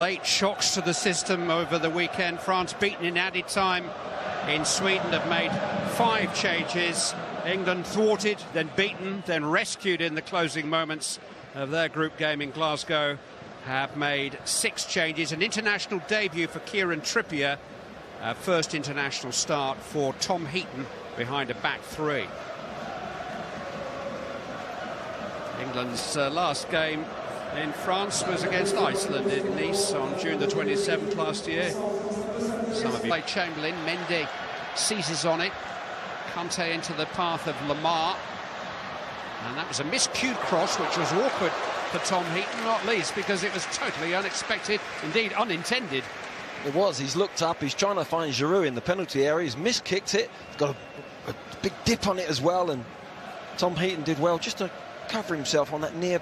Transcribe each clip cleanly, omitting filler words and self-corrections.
Late shocks to the system over the weekend. France beaten in added time in Sweden, have made 5 changes. England thwarted, then beaten, then rescued in the closing moments of their group game in Glasgow. Have made 6 changes. An international debut for Kieran Trippier. First international start for Tom Heaton behind a back 3. England's last game in France was against Iceland in Nice on June the 27th last year. Some of you play Chamberlain. Mendy seizes on it. Kanté into the path of Lamar. And that was a miscued cross, which was awkward for Tom Heaton, not least because it was totally unexpected, indeed unintended. It was. He's looked up. He's trying to find Giroud in the penalty area. He's miskicked it. He's got a big dip on it as well. And Tom Heaton did well just to cover himself on that near.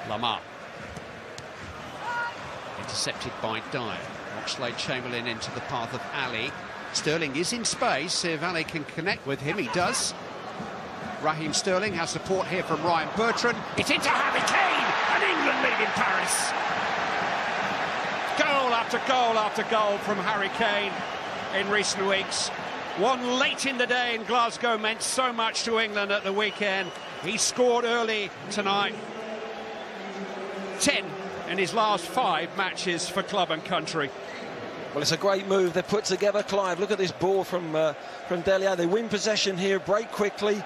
Lamar. Intercepted by Dyer. Oxlade-Chamberlain into the path of Ali. Sterling is in space. If Ali can connect with him, he does. Raheem Sterling has support here from Ryan Bertrand. It's into Harry Kane, and England lead in Paris. Goal after goal after goal from Harry Kane in recent weeks. One late in the day in Glasgow meant so much to England at the weekend. He scored early tonight. 10 in his last 5 matches for club and country. Well, it's a great move they put together, Clive. Look at this ball from Delia. They win possession here, break quickly.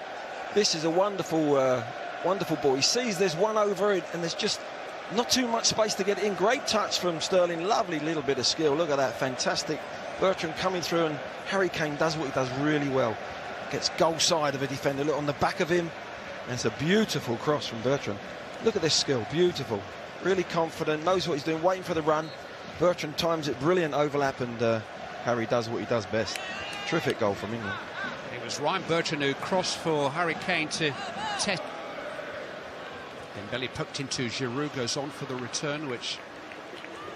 This is a wonderful ball. He sees there's one over it, and there's just not too much space to get in. Great touch from Sterling. Lovely little bit of skill. Look at that, fantastic. Bertrand coming through, and Harry Kane does what he does really well. Gets goal side of a defender. Look on the back of him. And it's a beautiful cross from Bertrand. Look at this skill, beautiful. Really confident, knows what he's doing, waiting for the run. Bertrand times it, brilliant overlap, and Harry does what he does best. Terrific goal from England. It was Ryan Bertrand who crossed for Harry Kane to test. Dembele poked into Giroud, goes on for the return, which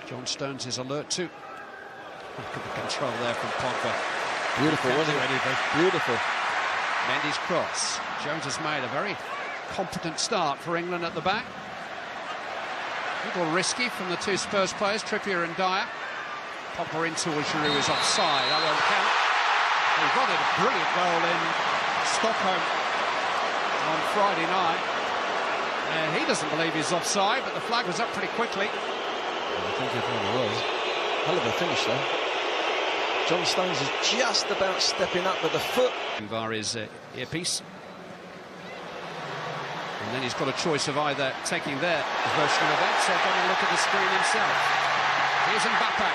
John Stones is alert to. Look at the control there from Pogba. Beautiful, wasn't it? Beautiful. Mendy's cross. Jones has made a very competent start for England at the back. A little risky from the 2 Spurs players, Trippier and Dyer. Pogba into Giroud is offside. That won't count. He got a brilliant goal in Stockholm on Friday night. He doesn't believe he's offside, but the flag was up pretty quickly. I think it probably was. Hell of a finish, though. John Stones is just about stepping up with the foot. Via his earpiece. And then he's got a choice of either taking their version of events or going to look at the screen himself. Here's Mbappe.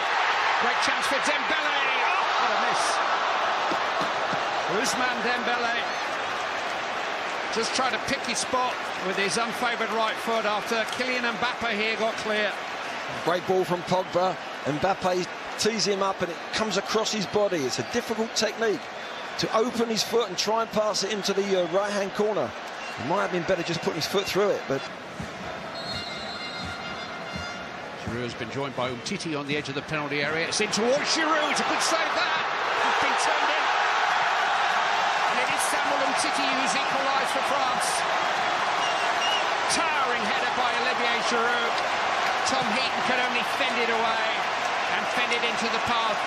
Great chance for Dembele. Oh, what a miss. Ousmane Dembele just trying to pick his spot with his unfavoured right foot after Kylian Mbappe here got clear. Great ball from Pogba. Mbappe tees him up and it comes across his body. It's a difficult technique to open his foot and try and pass it into the right-hand corner. It might have been better just putting his foot through it, but... Giroud has been joined by Umtiti on the edge of the penalty area. It's in towards Giroud. It's a good save there. It's been turned in. And it is Samuel Umtiti who's equalised for France. Towering header by Olivier Giroud. Tom Heaton could only fend it away and fend it into the path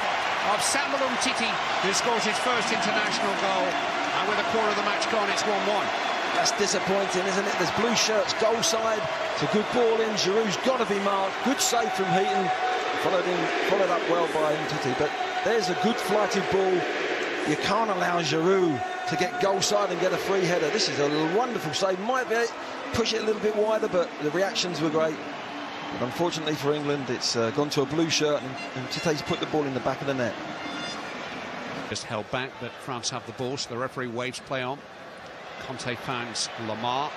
of Samuel Umtiti, who scores his first international goal. And with a quarter of the match gone, it's 1-1. That's disappointing, isn't it? There's blue shirts, goal side. It's a good ball in. Giroud's got to be marked. Good save from Heaton. Followed up well by Umtiti. But there's a good flighted ball. You can't allow Giroud to get goal side and get a free header. This is a wonderful save. Might be push it a little bit wider, but the reactions were great. But unfortunately for England, it's gone to a blue shirt, and Umtiti's put the ball in the back of the net. Just held back, but France have the ball, so the referee waves play on. Kanté finds Lamar.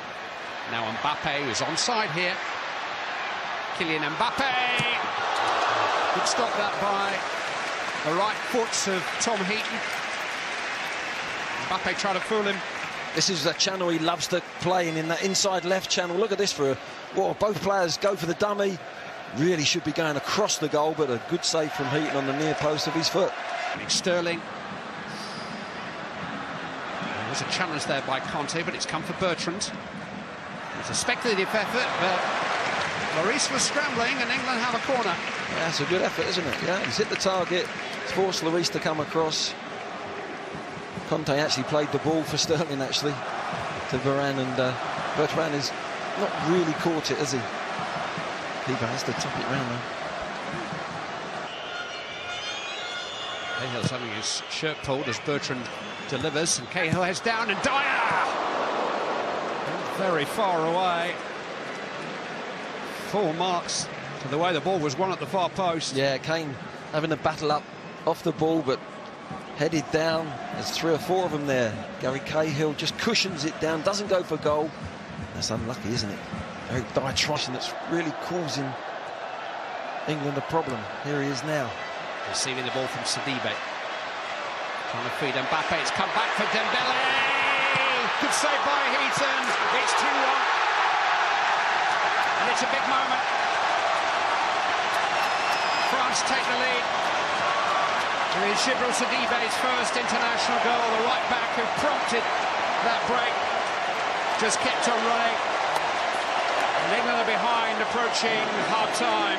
Now Mbappe is onside here. Kylian Mbappe. Good stop that by the right foot of Tom Heaton. Mbappe tried to fool him. This is the channel he loves to play in that inside left channel. Look at this both players go for the dummy. Really should be going across the goal, but a good save from Heaton on the near post of his foot. Sterling. There was a challenge there by Kanté, but it's come for Bertrand. It's a speculative effort, but Lloris was scrambling and England have a corner. Yeah, that's a good effort, isn't it? Yeah, he's hit the target. It's forced Lloris to come across. Conte actually played the ball for Sterling, actually, to Varane, and Bertrand has not really caught it, has he? Keeper has to top it round, though. Cahill's having his shirt pulled as Bertrand delivers, and Cahill heads down, and Dyer! Very far away. Full marks to the way the ball was won at the far post. Yeah, Kane having a battle up off the ball, but headed down. There's 3 or 4 of them there. Gary Cahill just cushions it down, doesn't go for goal. That's unlucky, isn't it? Eric Dyer trying, that's really causing England a problem. Here he is now. Receiving the ball from Sidibe. Trying to feed Mbappe. It's come back for Dembele. Good save by Heaton. It's 2-1. And it's a big moment. France take the lead. With Djibril Sidibe's first international goal, the right back who prompted that break just kept on running. And England are behind, approaching half-time.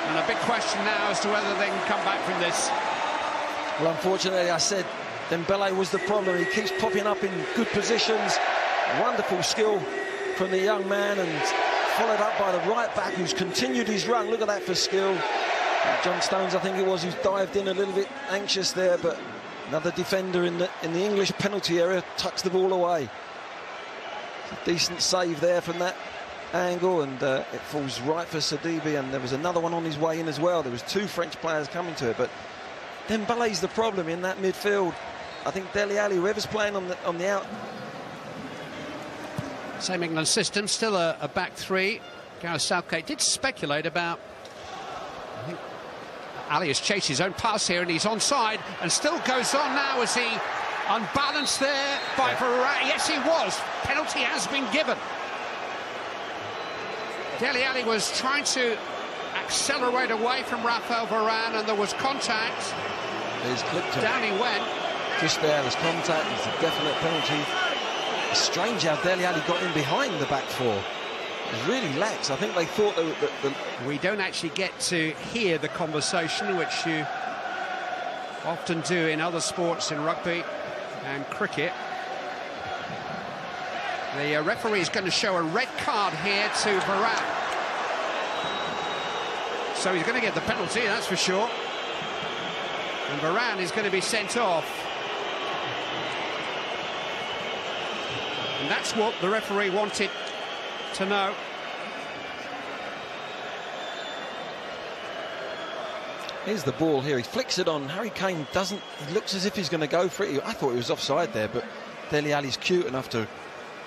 And a big question now as to whether they can come back from this. Well, unfortunately, I said Dembele was the problem. He keeps popping up in good positions. Wonderful skill from the young man, and followed up by the right back who's continued his run. Look at that for skill. John Stones, I think it was, who's dived in a little bit anxious there, but another defender in the English penalty area tucks the ball away. It's a decent save there from that angle, and it falls right for Sidibe, and there was another one on his way in as well. There was 2 French players coming to it, but Dembele's the problem in that midfield. I think Dele Alli, whoever's playing on the out. Same England system, still a back 3. Gareth Southgate did speculate about, I think Ali has chased his own pass here, and he's onside, and still goes on now as he unbalanced there by Varane. Yes, he was. Penalty has been given. Dele Alli was trying to accelerate away from Raphael Varane, and there was contact. He's clipped him. Down he went. Just there's contact. It's a definite penalty. It's strange how Dele Alli got in behind the back 4. It's really lax. I think they thought that we don't actually get to hear the conversation, which you often do in other sports, in rugby and cricket. The referee is going to show a red card here to Varane. So he's going to get the penalty, that's for sure. And Varane is going to be sent off. And that's what the referee wanted to know. Here's the ball here. He flicks it on. Harry Kane doesn't. He looks as if he's going to go for it. I thought he was offside there, but Dele Alli's cute enough to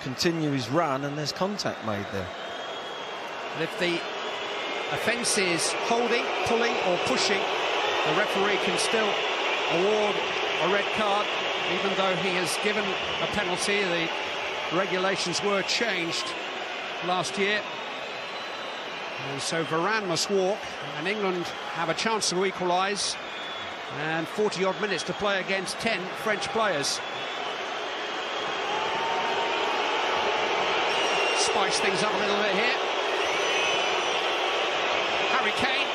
continue his run, and there's contact made there. And if the offence is holding, pulling or pushing, the referee can still award a red card, even though he has given a penalty. The regulations were changed last year, and so Varane must walk, and England have a chance to equalise, and 40-odd minutes to play against 10 French players. Spice things up a little bit here. Harry Kane,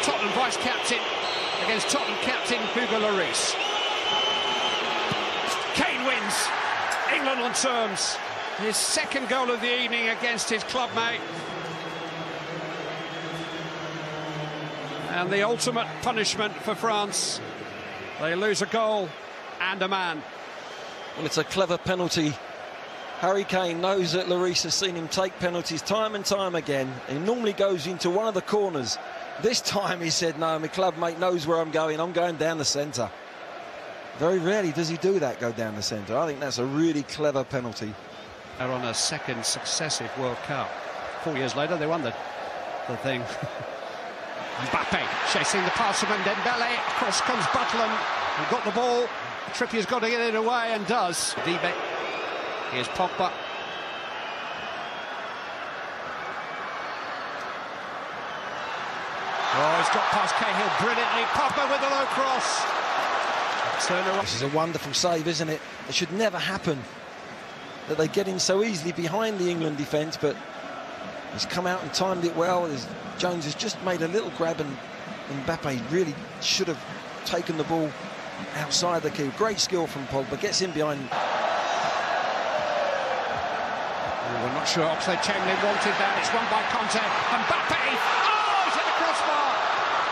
Tottenham vice-captain, against Tottenham captain Hugo Lloris. Kane wins. England on terms. His second goal of the evening against his clubmate. And the ultimate punishment for France. They lose a goal and a man. Well, it's a clever penalty. Harry Kane knows that Lloris has seen him take penalties time and time again. He normally goes into one of the corners. This time he said, no, my clubmate knows where I'm going down the centre. Very rarely does he do that, go down the centre. I think that's a really clever penalty. They're on a second successive World Cup. 4 years later, they won the thing. Mbappe chasing the pass from Dembele. Across comes Butland and got the ball. Trippier's got to get it away and does. Dibe. Here's Pogba. Oh, he's got past Cahill brilliantly. Pogba with a low cross. This is a wonderful save, isn't it? It should never happen that they get in so easily behind the England defence, but He's come out and timed it well. Jones has just made a little grab, and Mbappe really should have taken the ball outside the key. Great skill from Pogba. Gets in behind. We're not sure Oxlade-Chamberlain wanted that. It's won by Conte. Mbappe! Oh, he's hit the crossbar!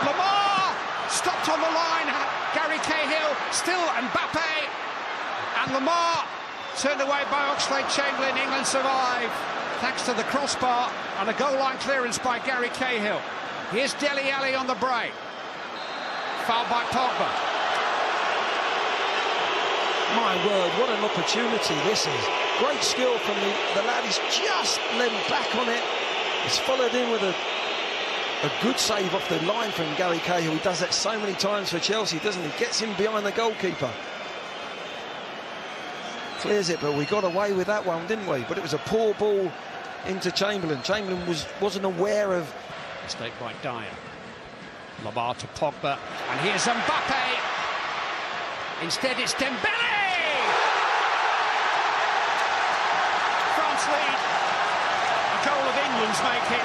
Lamar! Stopped on the line. Gary Cahill. Still Mbappe. And Lamar turned away by Oxlade-Chamberlain. England survive thanks to the crossbar and a goal line clearance by Gary Cahill. Here's Dele Alli on the break. Foul by Pogba. My word, what an opportunity this is. Great skill from the lad. He's just leant back on it. It's followed in with a good save off the line from Gary Cahill. He does that so many times for Chelsea, doesn't he? Gets in behind the goalkeeper. Clears it, but we got away with that one, didn't we? But it was a poor ball into Chamberlain. Chamberlain wasn't aware of... Mistake by Dyer. Lamar to Pogba. And here's Mbappe. Instead, it's Dembele! France lead. A goal of England's making.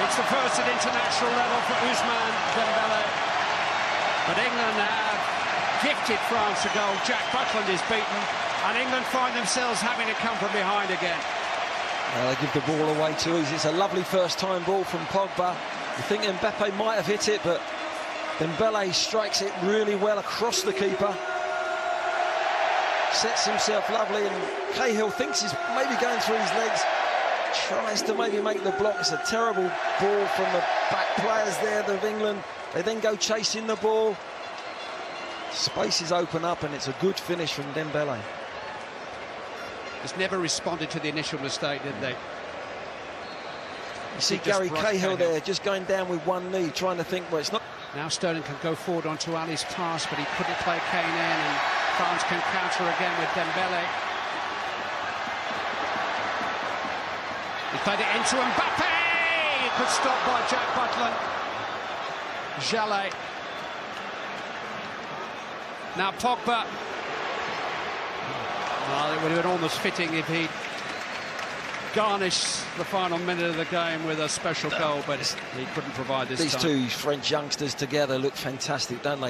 It's the first at international level for Ousmane Dembele. But England have gifted France a goal. Jack Butland is beaten, and England find themselves having to come from behind again. They give the ball away too easy. It's a lovely first-time ball from Pogba. You think Mbappe might have hit it, but Dembele strikes it really well across the keeper. Sets himself lovely, and Cahill thinks he's maybe going through his legs. Tries to maybe make the block. It's a terrible ball from the back players there of England. They then go chasing the ball. Spaces open up, and it's a good finish from Dembele. Has never responded to the initial mistake, did they? You see Gary Cahill there, just going down with one knee, trying to think, well, it's not... Now Sterling can go forward onto Ali's pass, but he couldn't play Kane in, and France can counter again with Dembele. He played it into Mbappe! Good stop by Jack Butland. Jallet. Now Pogba. Well, it would have been almost fitting if he'd garnished the final minute of the game with a special goal, but he couldn't provide this time. These two French youngsters together look fantastic, don't they?